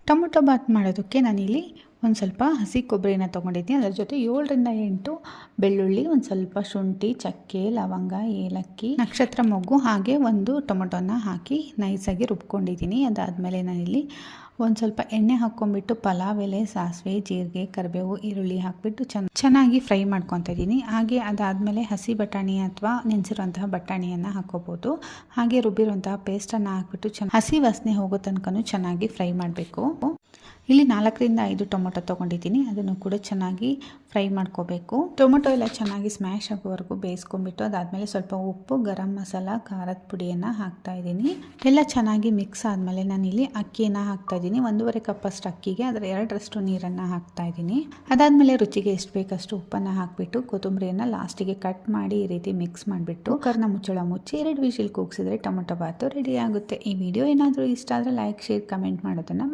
Tomato Baat ಮಾಡೋದಕ್ಕೆ ನಾನಿಲ್ಲಿ ಒಂದು ಸ್ವಲ್ಪ ಹಸಿ ಕೊಬ್ಬರಿನ ತೊಗೊಂಡಿದ್ದೀನಿ. ಅದರ ಜೊತೆ 7ರಿಂದ 8 ಬೆಳ್ಳುಳ್ಳಿ, ಒಂದು ಸ್ವಲ್ಪ ಶುಂಠಿ, ಚಕ್ಕೆ, ಲವಂಗ, ಏಲಕ್ಕಿ, ನಕ್ಷತ್ರ ಮೊಗ್ಗು ಹಾಗೆ ಒಂದು ಟೊಮೊಟೊನ ಹಾಕಿ ನೈಸಾಗಿ ರುಬ್ಕೊಂಡಿದ್ದೀನಿ. ಅದಾದಮೇಲೆ ನಾನಿಲ್ಲಿ ಒಂದು ಸ್ವಲ್ಪ ಎಣ್ಣೆ ಹಾಕ್ಕೊಂಡ್ಬಿಟ್ಟು ಪಲಾವ್ ಎಲೆ, ಸಾಸಿವೆ, ಜೀರಿಗೆ, ಕರಿಬೇವು, ಈರುಳ್ಳಿ ಹಾಕಿಬಿಟ್ಟು ಚೆನ್ನಾಗಿ ಫ್ರೈ ಮಾಡ್ಕೊತಾ ಇದ್ದೀನಿ. ಹಾಗೆ ಅದಾದಮೇಲೆ ಹಸಿ ಬಟಾಣಿ ಅಥವಾ ನೆನೆಸಿರುವಂತಹ ಬಟಾಣಿಯನ್ನು ಹಾಕ್ಕೋಬೋದು. ಹಾಗೆ ರುಬ್ಬಿರುವಂತಹ ಪೇಸ್ಟನ್ನು ಹಾಕ್ಬಿಟ್ಟು ಹಸಿ ವಾಸನೆ ಹೋಗೋ ತನಕ ಚೆನ್ನಾಗಿ ಫ್ರೈ ಮಾಡಬೇಕು. ಇಲ್ಲಿ 4ರಿಂದ 5 ಟೊಮೊಟೊ ತೊಗೊಂಡಿದ್ದೀನಿ. ಅದನ್ನು ಕೂಡ ಚೆನ್ನಾಗಿ ಫ್ರೈ ಮಾಡ್ಕೋಬೇಕು. ಟೊಮೊಟೊ ಎಲ್ಲ ಚೆನ್ನಾಗಿ ಸ್ಮ್ಯಾಶ್ ಆಗೋವರೆಗೂ ಬೇಯಿಸ್ಕೊಂಡ್ಬಿಟ್ಟು ಅದಾದಮೇಲೆ ಸ್ವಲ್ಪ ಉಪ್ಪು, ಗರಂ ಮಸಾಲ, ಖಾರದ ಪುಡಿಯನ್ನು ಹಾಕ್ತಾ ಇದ್ದೀನಿ. ಎಲ್ಲ ಚೆನ್ನಾಗಿ ಮಿಕ್ಸ್ ಆದಮೇಲೆ ನಾನಿಲ್ಲಿ ಅಕ್ಕಿಯನ್ನು ಹಾಕ್ತಾ ಇದ್ದೀನಿ. 1.5 ಕಪ್ಪಷ್ಟು ಅಕ್ಕಿಗೆ ಅದರ 2ರಷ್ಟು ನೀರನ್ನು ಹಾಕ್ತಾ ಇದ್ದೀನಿ. ಅದಾದಮೇಲೆ ರುಚಿಗೆ ಎಷ್ಟು ಬೇಕಷ್ಟು ಉಪ್ಪನ್ನು ಹಾಕಿಬಿಟ್ಟು ಕೊತ್ತಂಬರಿಯನ್ನು ಲಾಸ್ಟಿಗೆ ಕಟ್ ಮಾಡಿ ಈ ರೀತಿ ಮಿಕ್ಸ್ ಮಾಡಿಬಿಟ್ಟು ಕುಕ್ಕರ್ನ ಮುಚ್ಚಳ ಮುಚ್ಚಿ 2 ವಿಷಿಲ್ ಕೂಗಿಸಿದ್ರೆ ಟೊಮೊಟೊ ಬಾತು ರೆಡಿ ಆಗುತ್ತೆ. ಈ ವಿಡಿಯೋ ಏನಾದರೂ ಇಷ್ಟ ಆದರೆ ಲೈಕ್, ಶೇರ್, ಕಮೆಂಟ್ ಮಾಡೋದನ್ನು